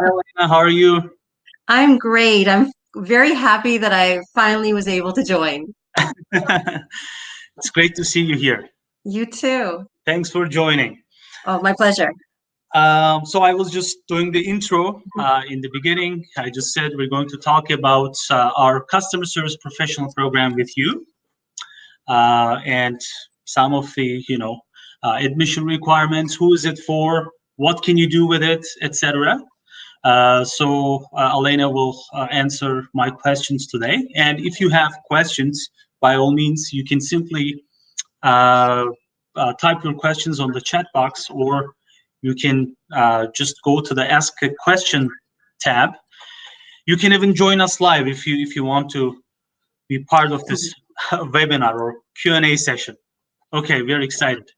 Elena, how are you? I'm great. I'm very happy that I finally was able to join. It's great to see you here. You too. Thanks for joining. Oh, my pleasure. So I was just doing the intro in the beginning. I just said we're going to talk about our customer service professional program with you and some of the, admission requirements. Who is it for? What can you do with it, etc. Elena will answer my questions today. And if you have questions, by all means, you can simply uh, type your questions on the chat box, or you can just go to the Ask a Question tab. You can even join us live if you want to be part of this webinar or Q&A session. Okay, we're excited.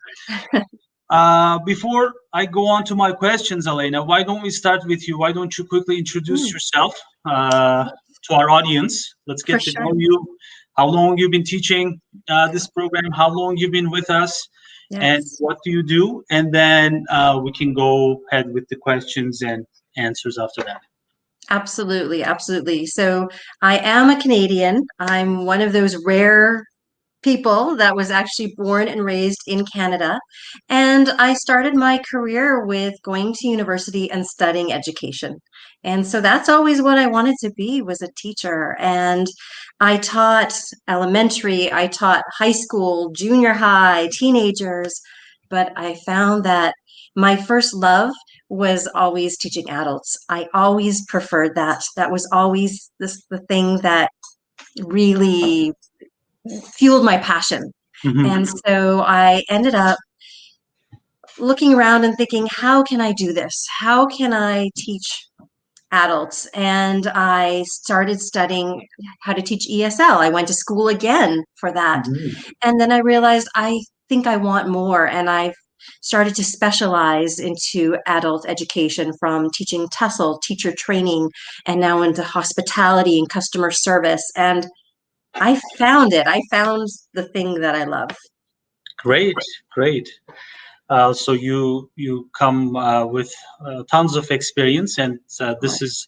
Before I go on to my questions, Elena, why don't we start with you? Why don't you quickly introduce yourself to our audience? Let's For get to sure. know you. How long you've been teaching this program? How long you've been with us? And Yes. what do you do? And then we can go ahead with the questions and answers after that. Absolutely. Absolutely. So I am a Canadian. I'm one of those rare people that was actually born and raised in Canada. And I started my career with going to university and studying education. And so that's always what I wanted to be, was a teacher. And I taught elementary, I taught high school, junior high, teenagers, but I found that my first love was always teaching adults. I always preferred that. That was always the thing that really fueled my passion. Mhm. And so I ended up looking around and thinking, how can I do this? How can I teach adults? And I started studying how to teach ESL. I went to school again for that. Mhm. And then I realized I think I want more. And I started to specialize into adult education, from teaching tussle, teacher training, and now into hospitality and customer service. And I found it. I found the thing that I love. Great, great. So you come with tons of experience, and this is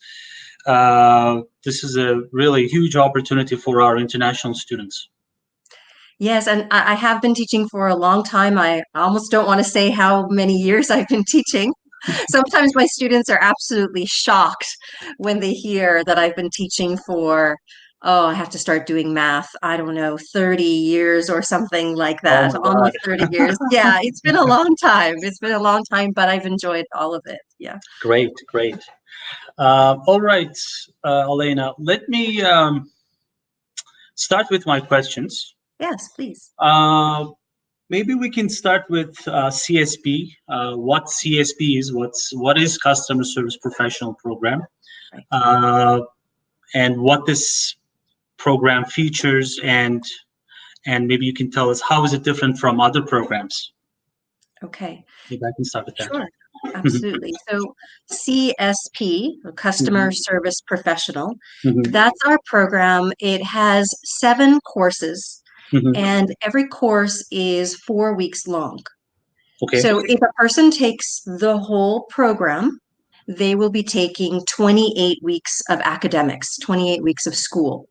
a really huge opportunity for our international students. Yes, and I have been teaching for a long time. I almost don't want to say how many years I've been teaching. Sometimes my students are absolutely shocked when they hear that I've been teaching for, oh, I have to start doing math. I don't know, 30 years or something like Oh that. my God. Almost 30 years. Yeah, it's been a long time. It's been a long time, but I've enjoyed all of it. Yeah. Great, great. All right, Elena, let me start with my questions. Yes, please. Uh, Maybe we can start with CSP. What CSP is? What is Customer Service Professional Program? Right. Uh, and what this program features, and maybe you can tell us how is it different from other programs. Okay. Maybe I can start with that. Sure, absolutely. So CSP, or Customer Mhm, Service Professional, mhm, that's our program. It has 7 courses, mhm. and every course is 4 weeks long. Okay. So if a person takes the whole program, they will be taking 28 weeks of academics, 28 weeks of school.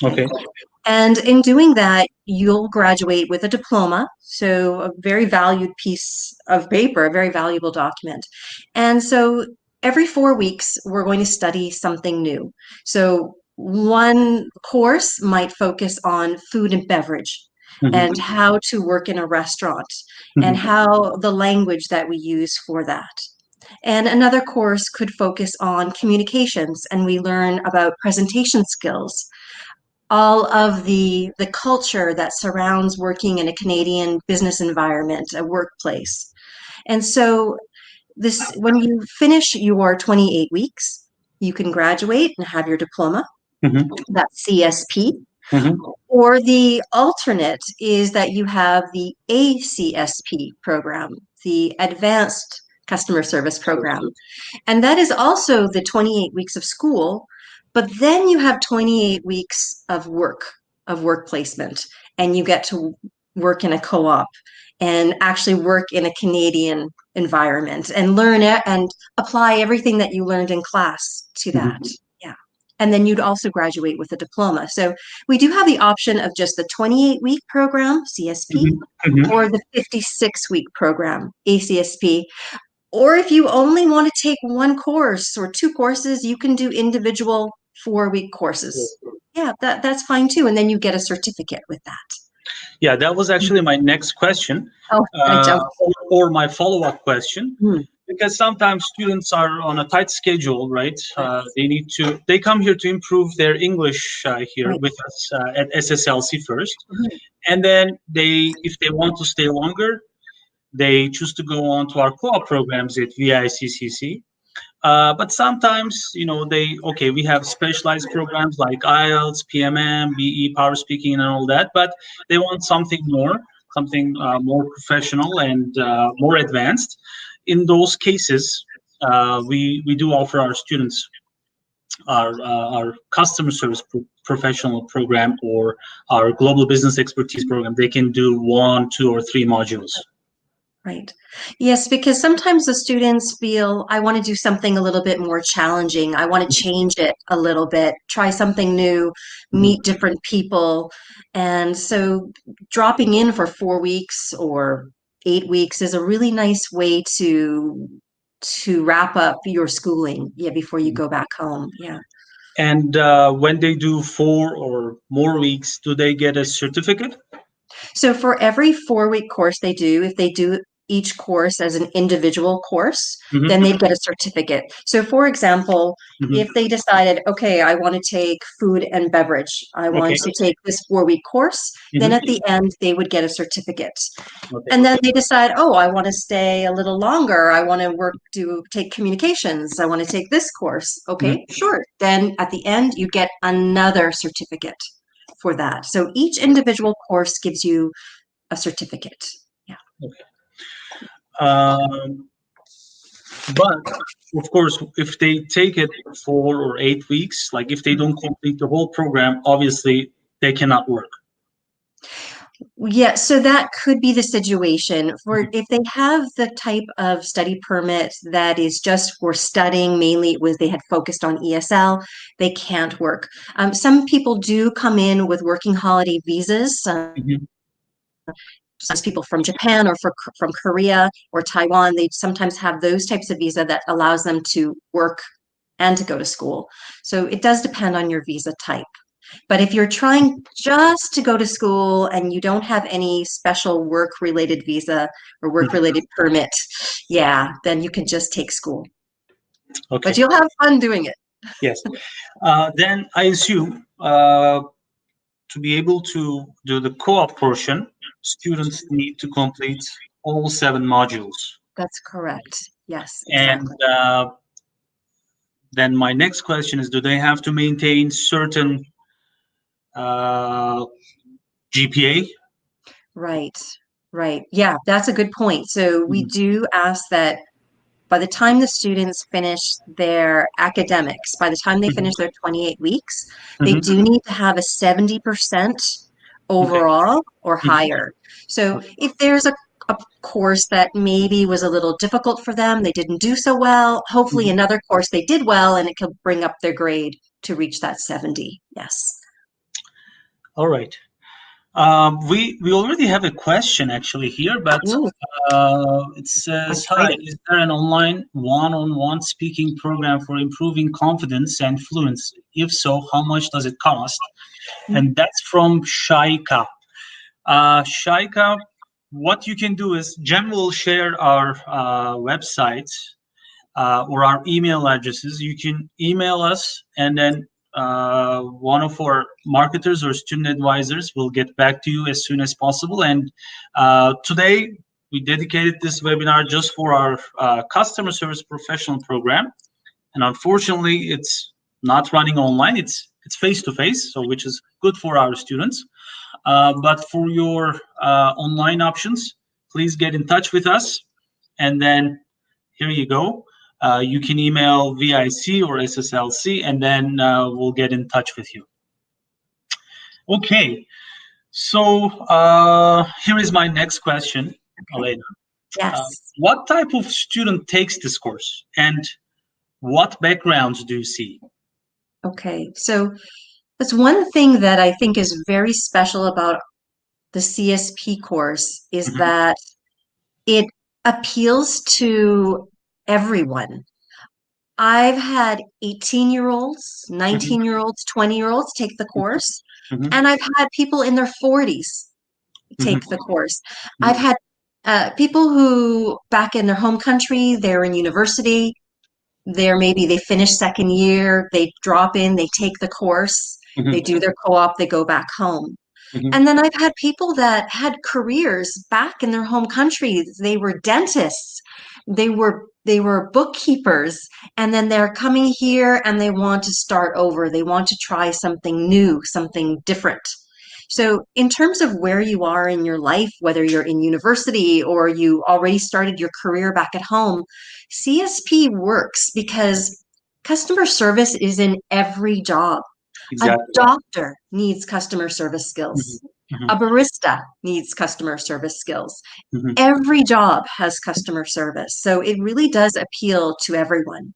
Okay. Okay. And in doing that, you'll graduate with a diploma. So, a very valued piece of paper, a very valuable document. And so, every 4 weeks, we're going to study something new. So, one course might focus on food and beverage Mhm, and how to work in a restaurant and mhm, how the language that we use for that. And another course could focus on communications, and we learn about presentation skills, all of the culture that surrounds working in a Canadian business environment, a workplace. And so this, when you finish your 28 weeks, you can graduate and have your diploma. mhm, That's CSP. mhm. Or the alternate is that you have the ACSP program, the Advanced Customer Service Program. And that is also the 28 weeks of school, but then you have 28 weeks of work placement, and you get to work in a co-op and actually work in a Canadian environment and learn it and apply everything that you learned in class to that. Mhm. Yeah. And then you'd also graduate with a diploma. So we do have the option of just the 28-week program, CSP, Mhm. Mhm. or the 56-week program, ACSP. Or if you only want to take one course or two courses, you can do individual 4-week courses. Yeah, that's fine too. And then you get a certificate with that. Yeah, that was actually my next question, Oh, I jumped. or my follow-up question, Hmm. because sometimes students are on a tight schedule, right? They come here to improve their English here Right. with us at SSLC first, Mhm. and then if they want to stay longer, they choose to go on to our co-op programs at VICCC. But sometimes, we have specialized programs like IELTS, PMM, BE, power speaking, and all that, but they want something more professional and more advanced. In those cases, we do offer our students our customer service professional program or our global business expertise program. They can do 1, 2, or 3 modules. Right. Yes, because sometimes the students feel, I want to do something a little bit more challenging. I want to change it a little bit, try something new, Mhm. meet different people. And so dropping in for 4 weeks or 8 weeks is a really nice way to wrap up your schooling, yeah, before you go back home. Yeah. And when they do 4 or more weeks, do they get a certificate? So for every 4-week course they do, if they do each course as an individual course, Hmm. then they'd get a certificate. So for example, Hmm. if they decided, okay, I want to take food and beverage, I want Okay. to take this 4-week course, then Hmm. at the end they would get a certificate. Okay. And then they decide, oh, I want to stay a little longer. I want to take communications. I want to take this course. Mhm. Okay, sure. Then at the end, you get another certificate for that. So each individual course gives you a certificate. Yeah. Um, but of course, if they take it 4 or 8 weeks, like if they don't complete the whole program, obviously they cannot work. Yeah, so that could be the situation for if they have the type of study permit that is just for studying, mainly it was they had focused on ESL, they can't work. Some people do come in with working holiday visas. Mhm. Some people from Japan or from Korea or Taiwan, they sometimes have those types of visa that allows them to work and to go to school. So it does depend on your visa type. But if you're trying just to go to school and you don't have any special work-related visa or Mhm. work-related permit, yeah, then you can just take school. But Okay. you'll have fun doing it. Yes. Then I assume to be able to do the co-op portion, students need to complete all 7 modules. That's correct. Yes, And exactly. then my next question is, do they have to maintain certain uh, GPA? Right, right. Yeah, that's a good point. So we Mhm. do ask that by the time the students finish their academics, by the time they Mhm. finish their 28 weeks, they Mhm. do need to have a 70% Okay. overall or Mhm. higher. So Okay. if there's a course that maybe was a little difficult for them, they didn't do so well, hopefully Mhm. another course they did well and it could bring up their grade to reach that 70. Yes. All right. We already have a question actually here, but Ooh, it says, "Hi, exciting. is there an online one-on-one speaking program for improving confidence and fluency? If so, how much does it cost?" And that's from Shaika. Shaika, what you can do is Jem will share our website or our email addresses. You can email us, and then one of our marketers or student advisors will get back to you as soon as possible. And today, we dedicated this webinar just for our customer service professional program. And unfortunately, it's not running online. It's face to face, so which is good for our students. But for your online options, please get in touch with us, and then here you go. You can email VIC or SSLC, and then we'll get in touch with you. Okay, So here is my next question, Elena. Yes. What type of student takes this course, and what backgrounds do you see? Okay. So that's one thing that I think is very special about the CSP course is Mhm, that it appeals to everyone. I've had 18-year-olds, mhm, 19-year-olds, 20-year-olds take the course, mhm, and I've had people in their 40s mhm, take the course. I've mhm, had people who back in their home country, they're in university, maybe they finish second year, they drop in, they take the course, they mhm, do their co-op, they go back home. mhm, And then I've had people that had careers back in their home countries. They were dentists, they were bookkeepers, and then they're coming here and they want to start over. They want to try something new, something different. So, in terms of where you are in your life, whether you're in university or you already started your career back at home, CSP works because customer service is in every job. A exactly. doctor needs customer service Mhm, skills. A mhm, barista needs customer service skills. mhm, Every job has customer service. So it really does appeal to everyone.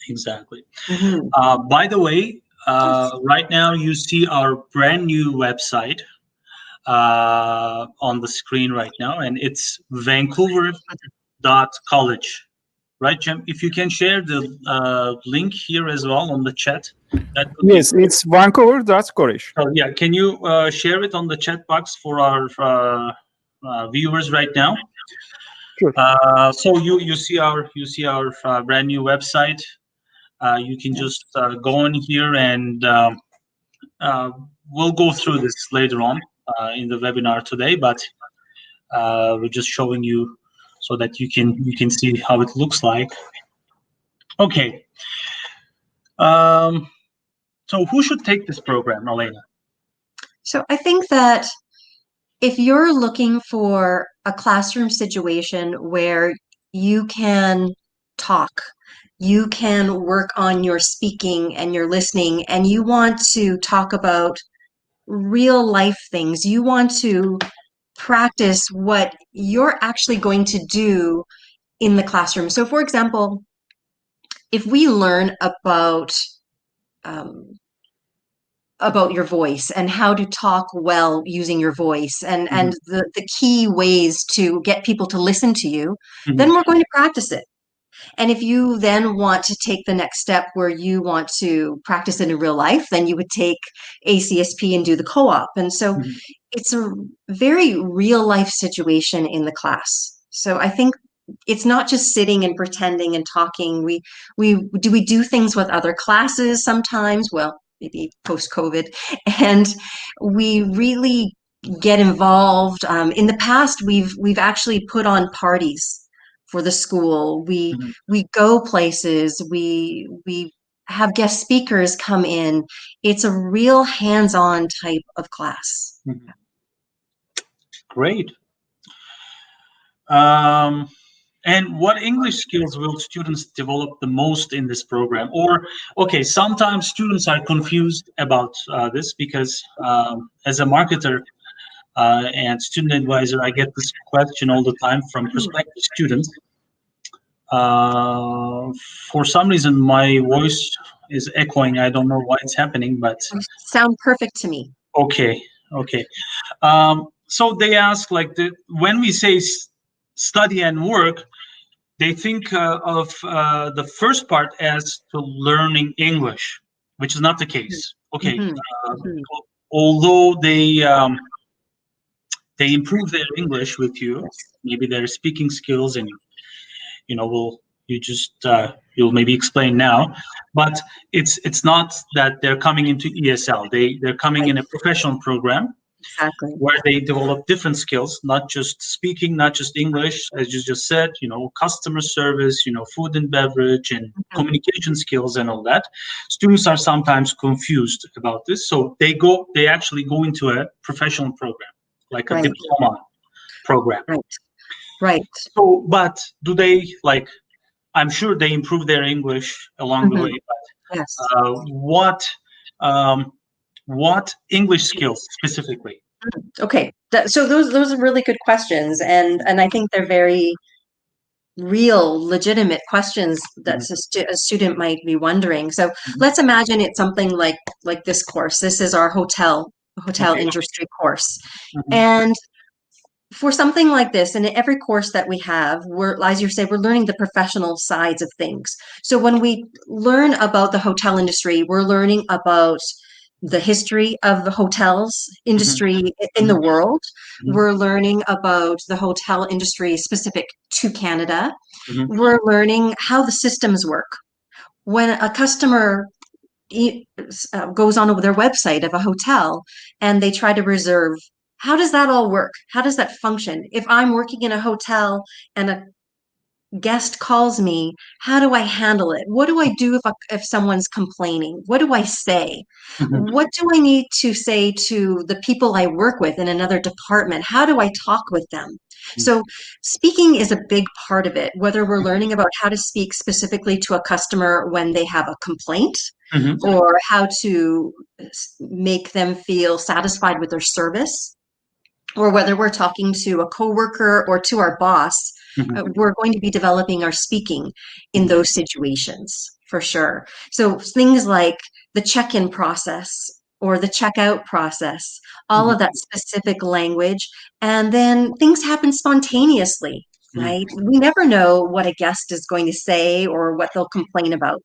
exactly. Mhm. By the way, Yes. right now you see our brand new website on the screen right now, and it's Vancouver.college. Right, Jim? If you can share the link here as well on the chat, that would be Yes, great. it's Vancouver.college. So yeah, can you share it on the chat box for our viewers right now? Sure. So you see our brand new website. You can just go in here and uh, we'll go through this later on in the webinar today, but we're just showing you so that you can see how it looks like. Okay. Um, so who should take this program, Elena? So I think that if you're looking for a classroom situation where you can talk, you can work on your speaking and your listening, and you want to talk about real life things, you want to practice what you're actually going to do in the classroom. So, for example, if we learn um, about your voice and how to talk well using your voice and Mhm, the key ways to get people to listen to you, then mhm, we're going to practice it. And if you then want to take the next step where you want to practice it in real life, then you would take ACSP and do the co-op. And so mhm, it's a very real life situation in the class. So I think it's not just sitting and pretending and talking. We do things with other classes sometimes, well, maybe post COVID, and we really get involved. In the past, we've actually put on parties for the school. We mhm, we go places. We have guest speakers come in. It's a real hands-on type of class. mhm. Great. Um, and what English skills will students develop the most in this program? Or, okay, sometimes students are confused about this because as a marketer and student advisor, I get this question all the time from prospective students. Uh, for some reason, my voice is echoing. I don't know why it's happening, but Sound perfect to me. okay, okay. So they ask like when we say study and work, they think of the first part as to learning English, which is not the case. Okay, Mhm, uh, mhm. although they improve their English with you, Yes. maybe their speaking skills, and will you just you'll maybe explain now, but it's not that they're coming into ESL. They're coming Right. in a professional program Exactly. where they develop different skills, not just speaking, not just English, as you just said, customer service, food and beverage and Mhm. communication skills and all that. Students are sometimes confused about this. So they actually go into a professional program, like a Right. diploma program. Right. Right. So, but do they I'm sure they improve their English along the Mhm. way, Yes. but what English skills specifically? Okay, so those are really good questions, and I think they're very real, legitimate questions that a student might be wondering. So let's imagine it's something like this course. This is our hotel Okay. industry course, Mhm. and for something like this, and in every course that we have, as you say, we're learning the professional sides of things. So when we learn about the hotel industry, we're learning about the history of the hotels industry in the world. Mhm. We're learning about the hotel industry specific to Canada. Mhm. We're learning how the systems work. When a customer goes on their website of a hotel and they try to reserve, how does that all work? How does that function? If I'm working in a hotel and a guest calls me, how do I handle it? What do I do if someone's complaining? What do I say? Mhm. What do I need to say to the people I work with in another department? How do I talk with them? So speaking is a big part of it, whether we're learning about how to speak specifically to a customer when they have a complaint, Mhm. or how to make them feel satisfied with their service, or whether we're talking to a coworker or to our boss, Mhm. we're going to be developing our speaking in those situations for sure. So things like the check-in process or the checkout process, all Mhm. of that specific language, and then things happen spontaneously. Mhm. Right? We never know what a guest is going to say or what they'll complain about.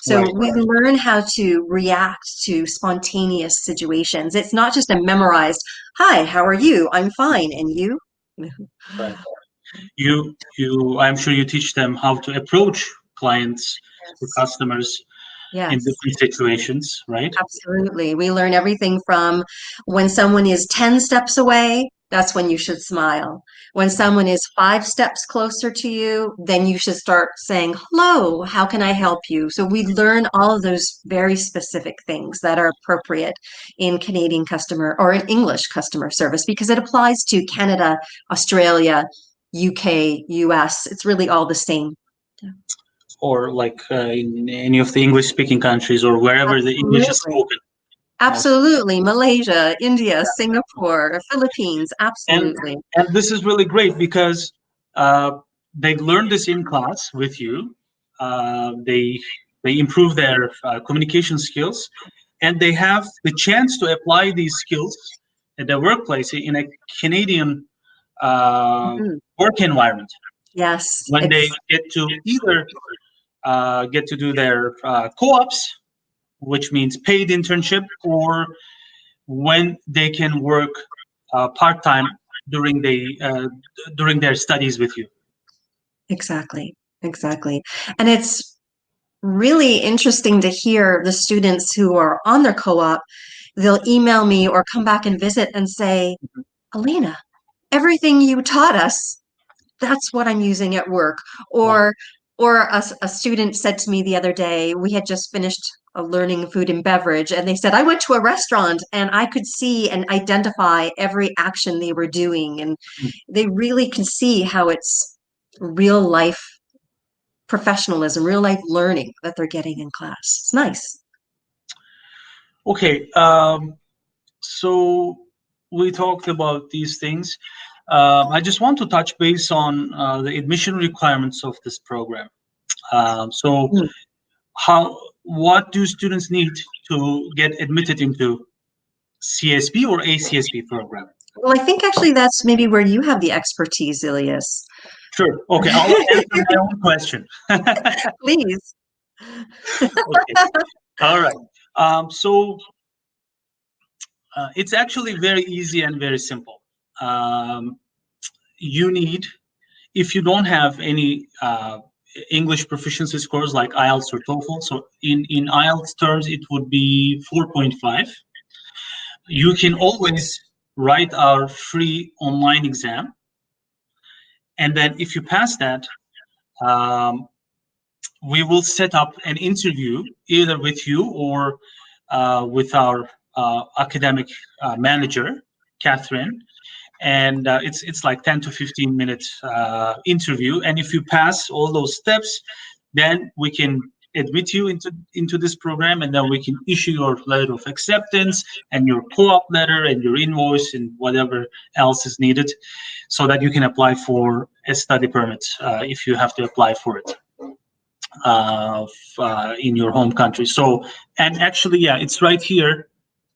So Right. we learn how to react to spontaneous situations. It's not just a memorized, "Hi, how are you? I'm fine. And you?" Right. I'm sure you teach them how to approach clients or Yes. customers in Yes. different situations, right? Absolutely. We learn everything from when someone is 10 steps away, that's when you should smile. When someone is 5 steps closer to you, then you should start saying, "Hello, how can I help you?" So we learn all of those very specific things that are appropriate in Canadian customer or in English customer service because it applies to Canada, Australia, UK, US. It's really all the same. Or like in any of the English-speaking countries or wherever the English is Absolutely. spoken. Absolutely. Malaysia, India, Singapore, Philippines. And Absolutely. and this is really great because uh, they learn this in class with you. They improve their communication skills, and they have the chance to apply these skills at their workplace in a Canadian Mhm. work environment Yes. when they get to either get to do their co-ops, which means paid internship, or when they can work part-time during their studies with you. Exactly. Exactly. And it's really interesting to hear the students who are on their co-op, they'll email me or come back and visit and say, "Elena, everything you taught us, that's what I'm using at work." Right. Or a student said to me the other day, we had just finished learning food and beverage, and they said, "I went to a restaurant and I could see and identify every action they were doing." And they really can see how it's real life professionalism, real life learning that they're getting in class. It's nice. Okay. So we talked about these things. I just want to touch base on the admission requirements of this program. So, Mm. what do students need to get admitted into CSP or ACSP program? Well, I think actually that's maybe where you have the expertise, Ilias. Sure. Okay, I'll answer my own question. Please. Okay. All right. So it's actually very easy and very simple. Um, you need, if you don't have any English proficiency scores like IELTS or TOEFL, so in IELTS terms, it would be 4.5. You can always write our free online exam. And then if you pass that, um, we will set up an interview either with you or with our academic manager, Catherine. And it's like 10 to 15 minutes interview. And if you pass all those steps, then we can admit you into this program, and then we can issue your letter of acceptance and your co-op letter and your invoice and whatever else is needed, so that you can apply for a study permit if you have to apply for it in your home country. So, and actually, yeah, it's right here.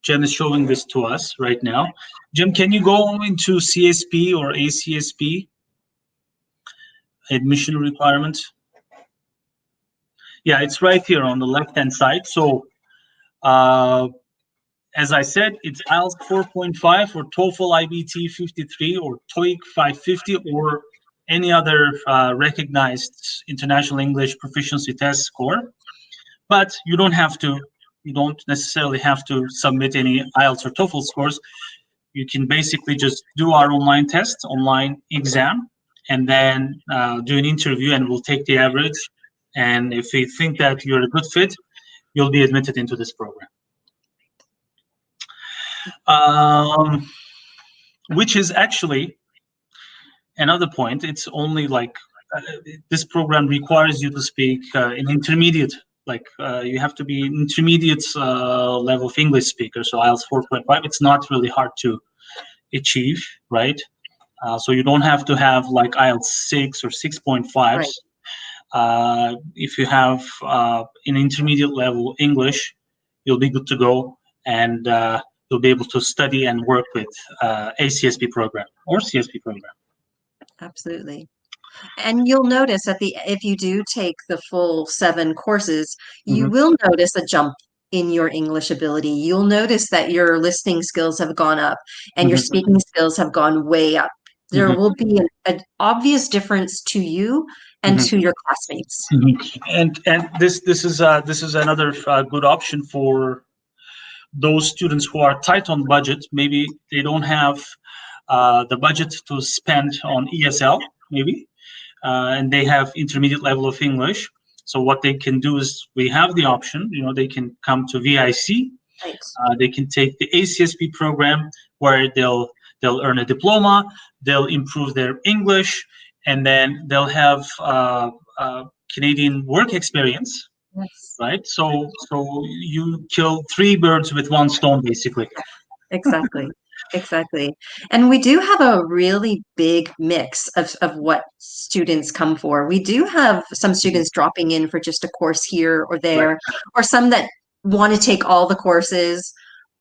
Jem is showing this to us right now. Jem, can you go into CSP or ACSP admission requirements? Yeah, it's right here on the left-hand side. So, as I said, it's IELTS 4.5 or TOEFL IBT 53 or TOEIC 550 or any other recognized international English proficiency test score. But you don't necessarily have to submit any IELTS or TOEFL scores. You can basically just do our online test, online exam, and then do an interview, and we'll take the average. And if we think that you're a good fit, you'll be admitted into this program. Which is actually another point. It's only like this program requires you to speak an intermediate, like you have to be an intermediate level of English speaker. So IELTS 4.5, it's not really hard to achieve, right? So you don't have to have like IELTS 6 or 6.5s. Right. If you have an intermediate level English, you'll be good to go, and you'll be able to study and work with ACSP program or CSP program. Absolutely. And you'll notice if you do take the full 7 courses, you will notice a jump in your English ability. You'll notice that your listening skills have gone up and your speaking skills have gone way up. There will be an obvious difference to you and to your classmates. And this is another good option for those students who are tight on budget. Maybe they don't have the budget to spend on ESL, maybe, and they have intermediate level of English. So what they can do is, we have the option, they can come to VIC. Right. They can take the ACSP program, where they'll earn a diploma, they'll improve their English, and then they'll have Canadian work experience. Yes. Right? So you kill 3 birds with 1 stone, basically. Exactly. Exactly. And we do have a really big mix of what students come for. We do have some students dropping in for just a course here or there, Right. or some that want to take all the courses,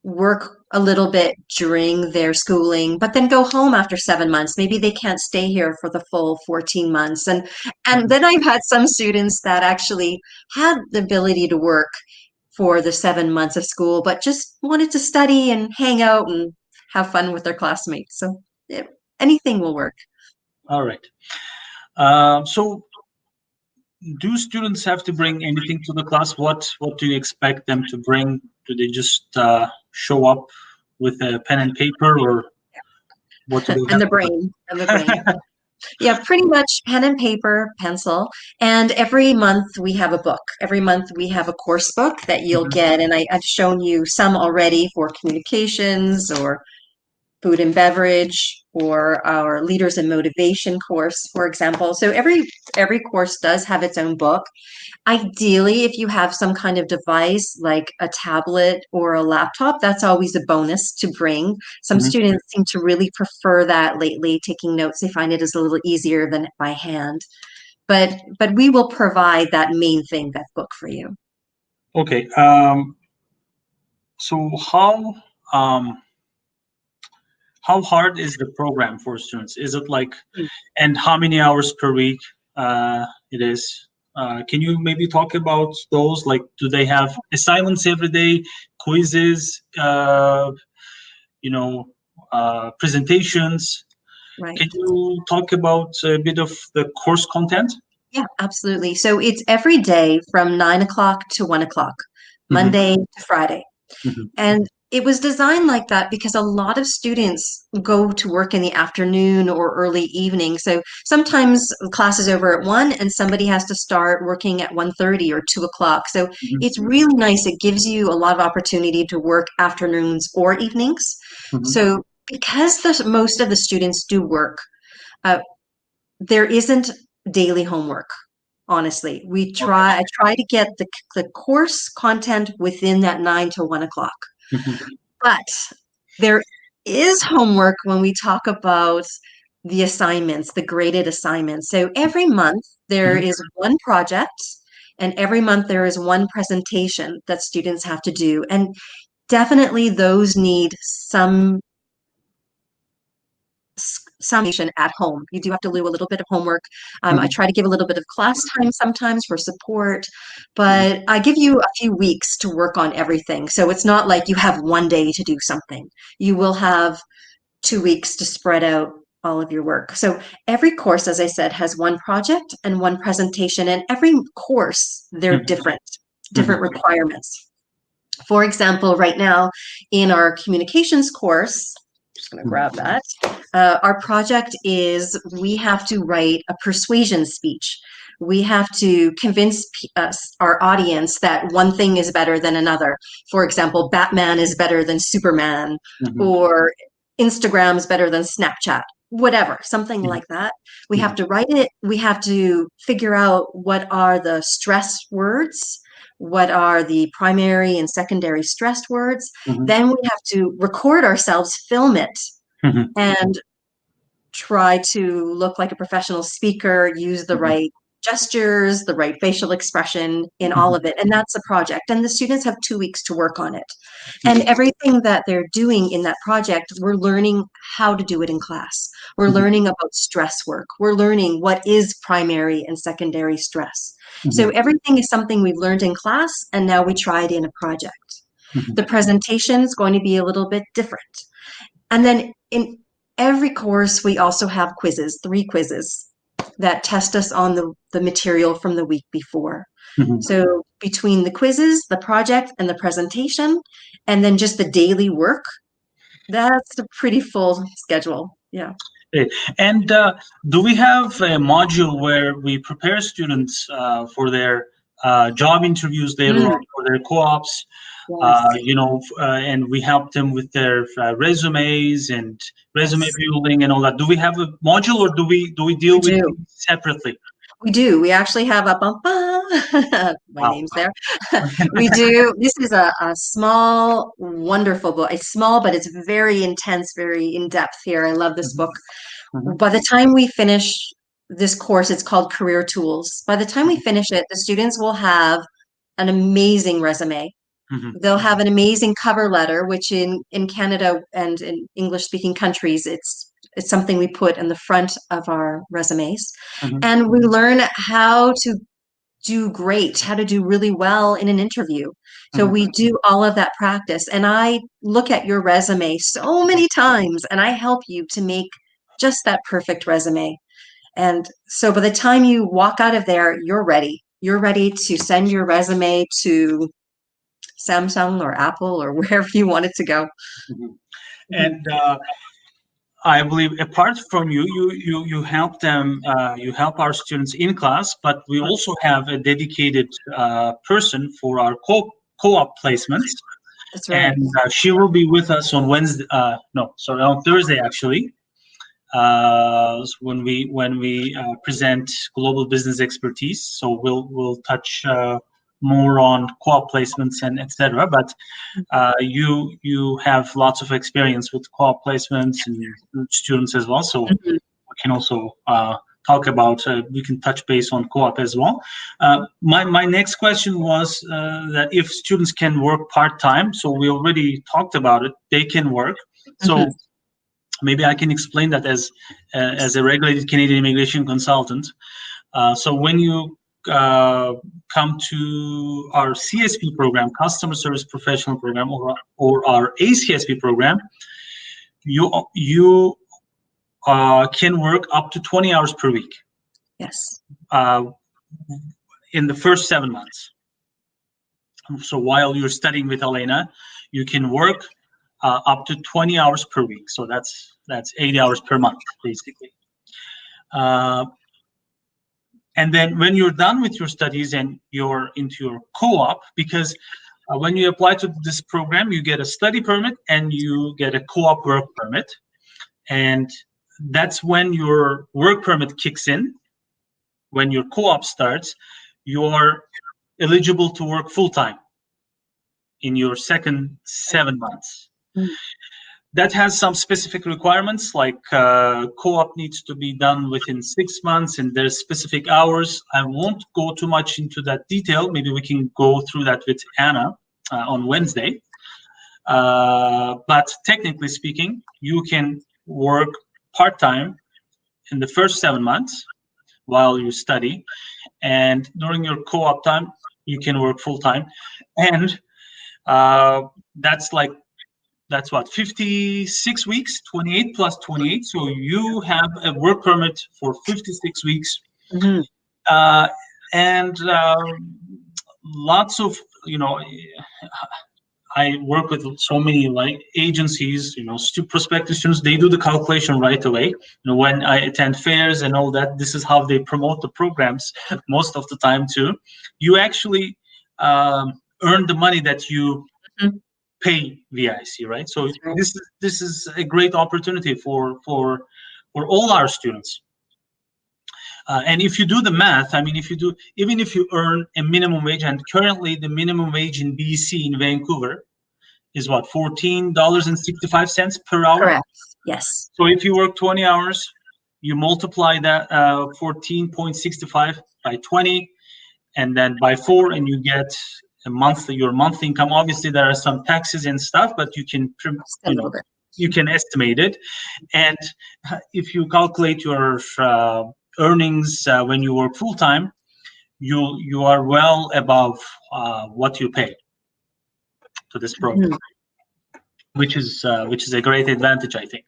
work a little bit during their schooling, but then go home after 7 months. Maybe they can't stay here for the full 14 months. And then I've had some students that actually had the ability to work for the 7 months of school, but just wanted to study and hang out and have fun with their classmates. So anything will work. All right. So do students have to bring anything to the class? What do you expect them to bring? Do they just show up with a pen and paper, or what do they And the brain. Yeah, pretty much pen and paper, pencil. And every month we have a book. Every month we have a course book that you'll get. And I've shown you some already for communications or food and beverage, or our leaders in motivation course, for example. So every course does have its own book. Ideally, if you have some kind of device like a tablet or a laptop, that's always a bonus to bring. Some students seem to really prefer that lately, taking notes. They find it is a little easier than by hand. But we will provide that main thing, that book, for you. Okay. So how hard is the program for students? Is it like, and how many hours per week it is? Can you maybe talk about those? Like, do they have assignments every day, quizzes, presentations? Right. Can you talk about a bit of the course content? Yeah, absolutely. So it's every day from 9 o'clock to 1 o'clock, Monday to Friday. And it was designed like that because a lot of students go to work in the afternoon or early evening. So sometimes class is over at 1 and somebody has to start working at 1:30 or 2 o'clock. So it's really nice. It gives you a lot of opportunity to work afternoons or evenings. So because most of the students do work, there isn't daily homework honestly. I try to get the course content within that 9 to 1 o'clock. But there is homework when we talk about the assignments, the graded assignments. So every month there is one project, and every month there is one presentation that students have to do. And definitely those need some at home. You do have to do a little bit of homework. I try to give a little bit of class time sometimes for support, but I give you a few weeks to work on everything. So it's not like you have one day to do something. You will have 2 weeks to spread out all of your work. So every course, as I said, has one project and one presentation, and every course, they're different requirements. For example, right now in our communications course, just going to grab that. Our project is we have to write a persuasion speech. We have to convince our audience that one thing is better than another. For example, Batman is better than Superman, or Instagram is better than Snapchat, whatever, something like that. We have to write it. We have to figure out what are the stress words, what are the primary and secondary stressed words. Then we have to record ourselves, film it, and try to look like a professional speaker, use the right gestures, the right facial expression in all of it. And that's a project. And the students have 2 weeks to work on it. And everything that they're doing in that project, we're learning how to do it in class. We're learning about stress work. We're learning what is primary and secondary stress. So everything is something we've learned in class, and now we try it in a project. The presentation is going to be a little bit different. And then in every course, we also have quizzes, 3 quizzes that test us on the material from the week before. So between the quizzes, the project, and the presentation, and then just the daily work, that's a pretty full schedule. Yeah. And do we have a module where we prepare students for their job interviews later on, for their co-ops? And we help them with their resumes and resume building and all that. Do we have a module, or do we deal with it separately? We do. We actually have my name's there. We do. This is a small, wonderful book. It's small, but it's very intense, very in-depth here. I love this book. By the time we finish this course, it's called Career Tools. By the time we finish it, the students will have an amazing resume. They'll have an amazing cover letter, which in Canada and in English-speaking countries, it's something we put in the front of our resumes. And we learn how to do great, how to do really well in an interview. So we do all of that practice. And I look at your resume so many times, and I help you to make just that perfect resume. And so by the time you walk out of there, you're ready. You're ready to send your resume to Samsung or Apple or wherever you want it to go. And I believe apart from you help them, you help our students in class, but we also have a dedicated person for our co-op placements. That's right. And she will be with us on on Thursday actually, when we present global business expertise. So we'll touch more on co-op placements and etc. But you have lots of experience with co-op placements and students as well. So we can also talk about. We can touch base on co-op as well. My next question was that if students can work part-time. So we already talked about it. They can work. So maybe I can explain that as a regulated Canadian immigration consultant. So when you come to our CSP program, Customer Service Professional Program, or our ACSP program, you can work up to 20 hours per week. Yes. In the first 7 months. So while you're studying with Elena, you can work up to 20 hours per week. So that's 80 hours per month, basically. And then when you're done with your studies and you're into your co-op, because when you apply to this program, you get a study permit and you get a co-op work permit. And that's when your work permit kicks in. when your co-op starts, you are eligible to work full-time in your second 7 months. That has some specific requirements, like co-op needs to be done within 6 months, and there's specific hours. I won't go too much into that detail. Maybe we can go through that with Anna on Wednesday. But technically speaking, you can work part-time in the first 7 months while you study, and during your co-op time, you can work full-time. And that's what, 56 weeks, 28 plus 28. So you have a work permit for 56 weeks. And lots of, I work with so many agencies, prospective students, they do the calculation right away. When I attend fairs and all that, this is how they promote the programs most of the time too. You actually earn the money that you pay VIC, right? So this is a great opportunity for all our students. And if you do the math, even if you earn a minimum wage, and currently the minimum wage in BC in Vancouver is what, $14.65 per hour? Correct. Yes. So if you work 20 hours, you multiply that 14.65 by 20, and then by 4, and you get your monthly income. Obviously, there are some taxes and stuff, but you can you can estimate it. And if you calculate your earnings when you work full time, you are well above what you pay to this program, which is a great advantage, I think.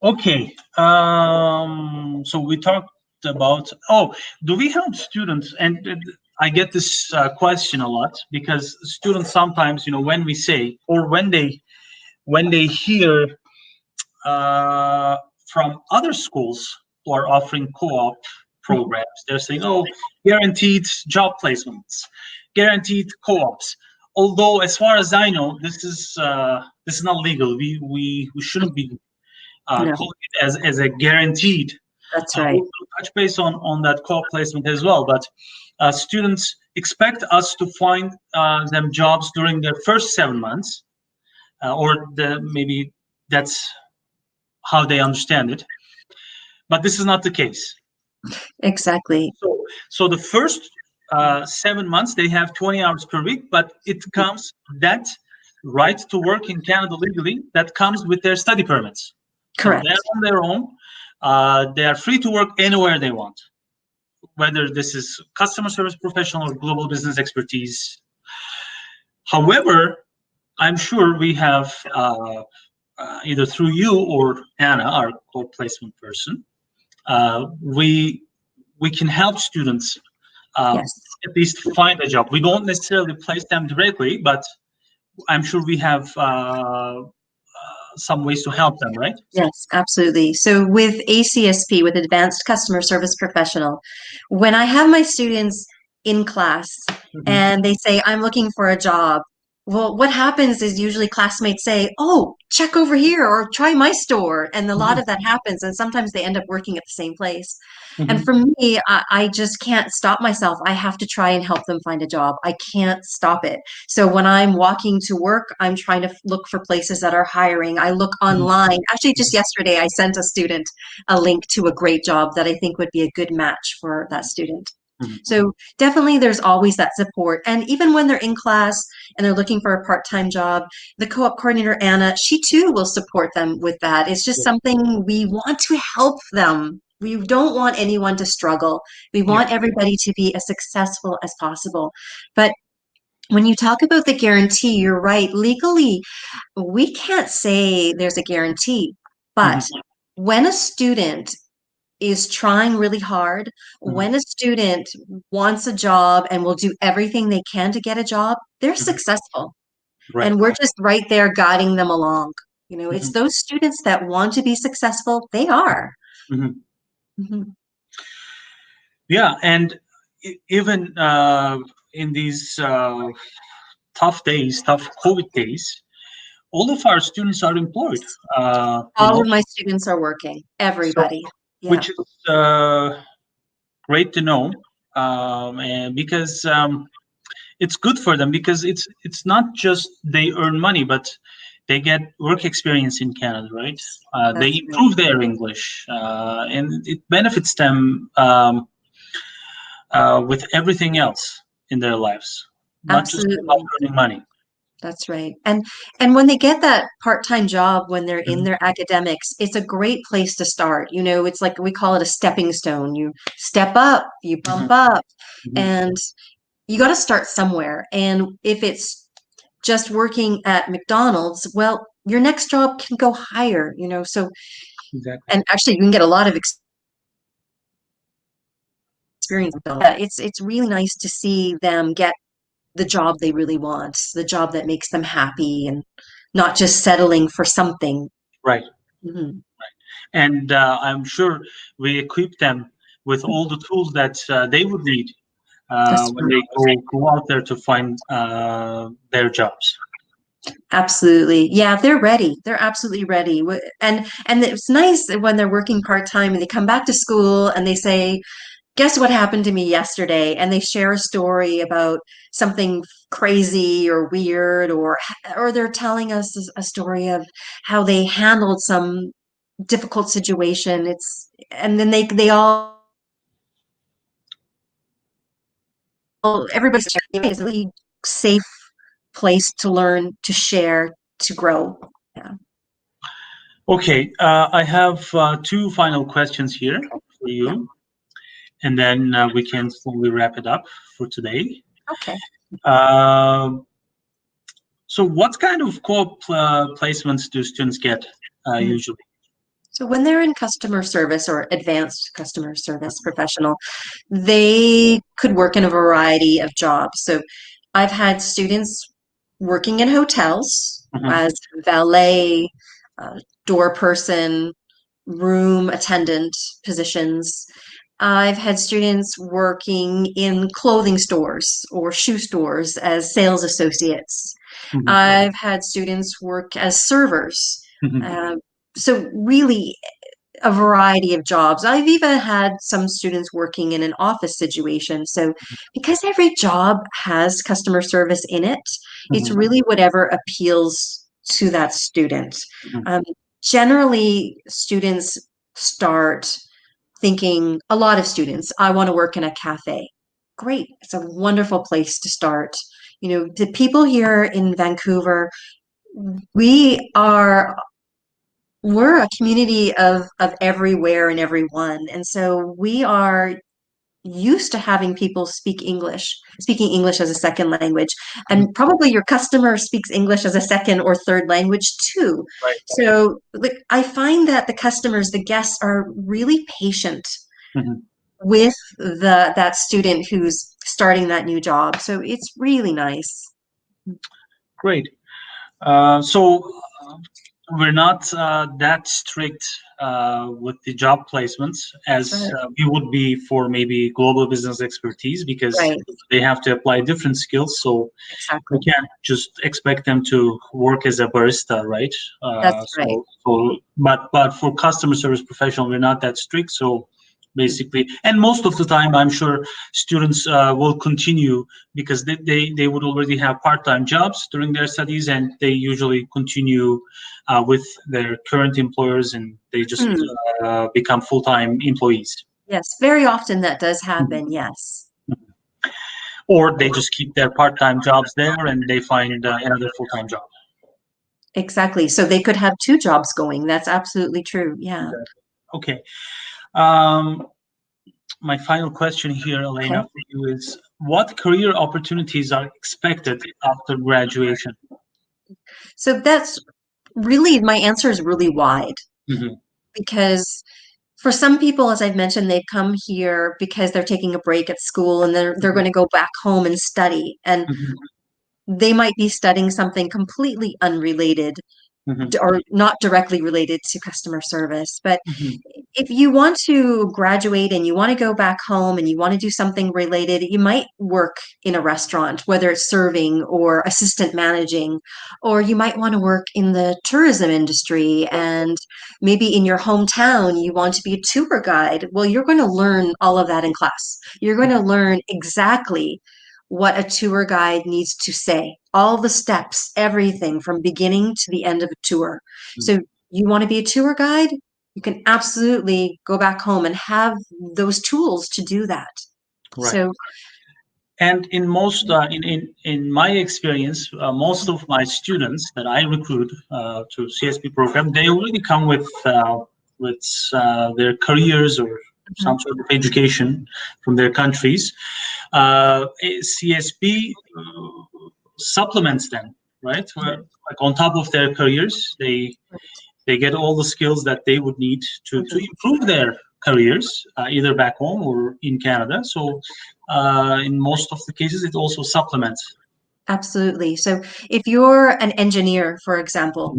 Okay, so we talked about, do we help students? And I get this question a lot, because students sometimes, when we say, or when they hear from other schools who are offering co-op programs, they're saying, guaranteed job placements, guaranteed co-ops. Although, as far as I know, this is not legal. We shouldn't be calling it as a guaranteed. That's right. We'll touch base on that co-op placement as well. But students expect us to find them jobs during their first 7 months, or maybe that's how they understand it. But this is not the case. Exactly. So the first 7 months, they have 20 hours per week, but it comes, that right to work in Canada legally, that comes with their study permits. Correct. So they're on their own. They are free to work anywhere they want, whether this is customer service professional or global business expertise. However, I'm sure we have, either through you or Anna, our co-placement person, we can help students at least find a job. We don't necessarily place them directly, but I'm sure we have some ways to help them, right? Yes, absolutely. So with ACSP, with Advanced Customer Service Professional, when I have my students in class and they say, I'm looking for a job, well, what happens is usually classmates say, check over here or try my store. And a lot of that happens. And sometimes they end up working at the same place. And for me, I just can't stop myself. I have to try and help them find a job. I can't stop it. So when I'm walking to work, I'm trying to look for places that are hiring. I look online. Actually, just yesterday, I sent a student a link to a great job that I think would be a good match for that student. So definitely there's always that support. And even when they're in class and they're looking for a part-time job, the co-op coordinator, Anna, she too will support them with that. It's just something we want to help them. We don't want anyone to struggle. We want everybody to be as successful as possible. But when you talk about the guarantee, you're right. Legally, we can't say there's a guarantee. But when a student is trying really hard, when a student wants a job and will do everything they can to get a job, they're successful. Right. And we're just right there guiding them along. It's those students that want to be successful, they are. Yeah, and even in these tough COVID days, all of our students are employed. All of my students are working, everybody. Which is great to know, and because it's good for them, because it's not just they earn money, but they get work experience in Canada, right? They That's improve their English, and it benefits them with everything else in their lives, not just about absolutely. earning money. That's right. And when they get that part-time job when they're in Mhm. their academics, it's a great place to start. You know, it's like we call it a stepping stone. You step up, you bump Mhm. up, Mhm. and you got to start somewhere. And if it's just working at McDonald's, well, your next job can go higher, you know. So, Exactly. and actually you can get a lot of experience. It's really nice to see them get the job they really want, the job that makes them happy and not just settling for something. Right. Mhm. And I'm sure we equip them with all the tools that they would need That's when right. they go out there to find their jobs. Absolutely. Yeah, they're ready. They're absolutely ready. And it's nice that when they're working part-time and they come back to school and they say, guess what happened to me yesterday? And they share a story about something crazy or weird, or they're telling us a story of how they handled some difficult situation. And then they all everybody's it's a really safe place to learn, to share, to grow. Yeah. Okay, I have two final questions here for Yeah. you, and then we can slowly wrap it up for today. Okay. Um so, what kind of co-op placements do students get Mm. usually? So when they're in customer service or advanced customer service professional, they could work in a variety of jobs. So I've had students working in hotels Mhm. as valet, door person, room attendant positions. I've had students working in clothing stores or shoe stores as sales associates. Mhm. I've had students work as servers. Mhm. Uh, so really a variety of jobs. I've even had some students working in an office situation. So because every job has customer service in it, it's Mhm. really whatever appeals to that student. Mhm. Um, Generally, students start thinking, a lot of students, I want to work in a cafe. Great. It's a wonderful place to start. You know, the people here in Vancouver, we are we're a community of everywhere and everyone. And so we are used to having people speaking English as a second language. And probably your customer speaks English as a second or third language too. Right. So like, I find that the customers, the guests are really patient Mhm. with that student who's starting that new job. So it's really nice. Great. So we're not that strict with the job placements That's as right. we would be for maybe global business expertise, because Right. they have to apply different skills. So we Exactly. can't just expect them to work as a barista, right? That's right. But for customer service professional, we're not that strict. So basically, and most of the time, I'm sure students will continue because they would already have part-time jobs during their studies, and they usually continue with their current employers, and they just Hmm. become full-time employees. Yes, very often that does Mhm. happen. Yes. Or they just keep their part-time jobs there and they find another full-time job. Exactly. So they could have two jobs going. That's absolutely true. Yeah. Exactly. Okay. Um, my final question here, Okay. Elena, for you is, what career opportunities are expected after graduation? So that's really, my answer is really wide Mhm. because for some people, as I've mentioned, they come here because they're taking a break at school and they're Mhm. going to go back home and study. And Mhm. they might be studying something completely unrelated or not directly related to customer service. But Mhm. if you want to graduate and you want to go back home and you want to do something related, you might work in a restaurant, whether it's serving or assistant managing, or you might want to work in the tourism industry. And maybe in your hometown, you want to be a tour guide. Well, you're going to learn all of that in class. You're going to learn exactly what a tour guide needs to say, all the steps, everything from beginning to the end of a tour. So you want to be a tour guide? You can absolutely go back home and have those tools to do that. Right. So, And in most, in my experience, most of my students that I recruit to CSP program, they already come with their careers or some sort of education from their countries. CSP supplements them, right? Where, like on top of their careers, they get all the skills that they would need to improve their careers, either back home or in Canada. So in most of the cases, it also supplements. absolutely. So if you're an engineer, for example,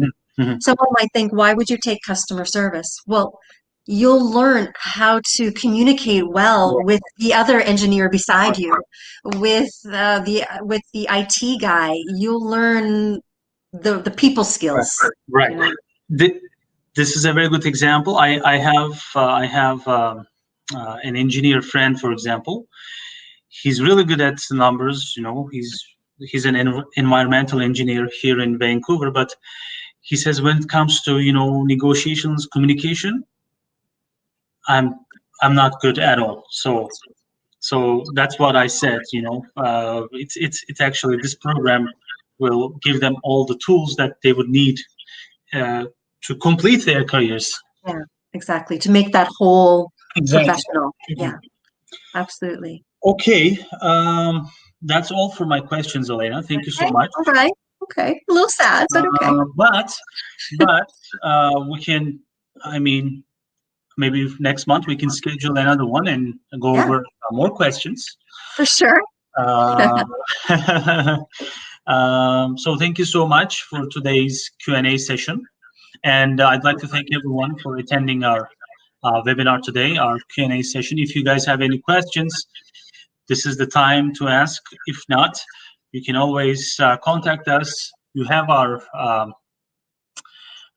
someone might think, why would you take customer service? Well, you'll learn how to communicate well with the other engineer beside you, with the IT guy. You'll learn the people skills. Right. You know? This is a very good example. I have an engineer friend, for example. He's really good at numbers. You know, he's an environmental engineer here in Vancouver, but he says when it comes to negotiations, communication, I'm not good at all. So that's what I said. It's actually this program will give them all the tools that they would need to complete their careers. Yeah, exactly. To make that whole Exactly. professional. Yeah, absolutely. Okay. That's all for my questions, Elena. Thank you so much. All right. Okay. A little sad, but okay. But we can, I mean, maybe next month we can schedule another one and go over more questions. For sure. So thank you so much for today's Q&A session. And I'd like to thank everyone for attending our webinar today, our Q&A session. If you guys have any questions, this is the time to ask. If not, you can always contact us. You have our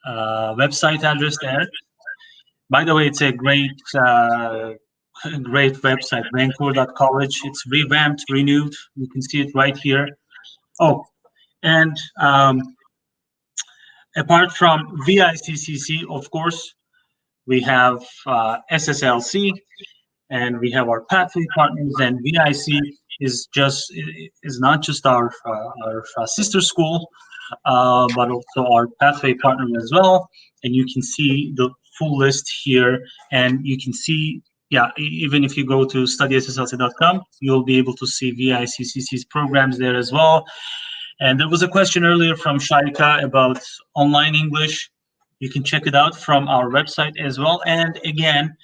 website address there. By the way, it's a great website, vancouver.college. It's revamped, renewed. You can see it right here. Oh, and apart from VICCC, of course, we have SSLC, and we have our pathway partners, and VIC is not just our sister school, but also our pathway partner as well. And you can see the full list here, and you can see, even if you go to studySSLC.com, you'll be able to see VICCC's programs there as well. And there was a question earlier from Shaika about online English. You can check it out from our website as well. And again,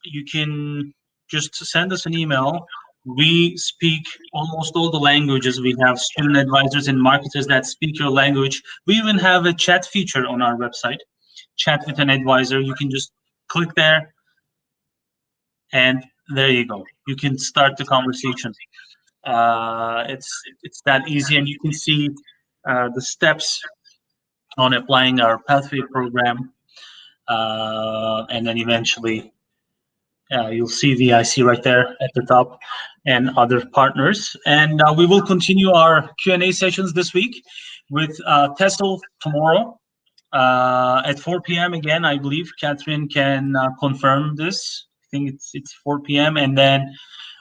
you can just send us an email. We speak almost all the languages. We have student advisors and marketers that speak your language. We even have a chat feature on our website, chat with an advisor. You can just click there, and there you go. You can start the conversation. It's that easy, and you can see the steps on applying our pathway program, and then eventually you'll see VIC right there at the top and other partners. And we will continue our Q&A sessions this week with TESOL tomorrow at 4 p.m. again. I believe Catherine can confirm this. I think it's 4 p.m. And then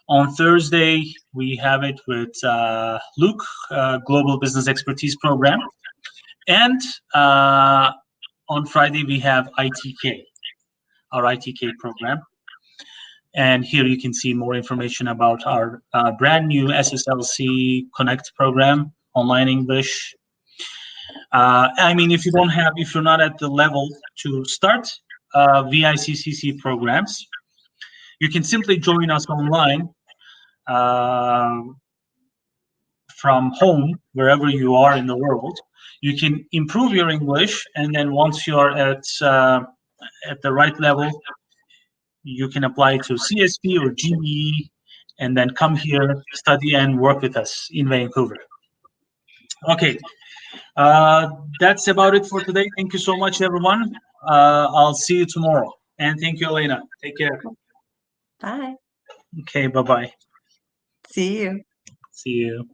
on Thursday, we have it with Luke, Global Business Expertise Program. And on Friday, we have ITK, our ITK program. And here you can see more information about our brand new SSLC Connect program, online English. I mean, if you're not at the level to start VICCC programs, you can simply join us online from home, wherever you are in the world. You can improve your English, and then once you are at the right level, you can apply to CSP or GE, and then come here, study, and work with us in Vancouver. Okay, that's about it for today. Thank you so much, everyone. I'll see you tomorrow. And thank you, Elena. Take care. Bye. Okay, bye-bye. See you. See you.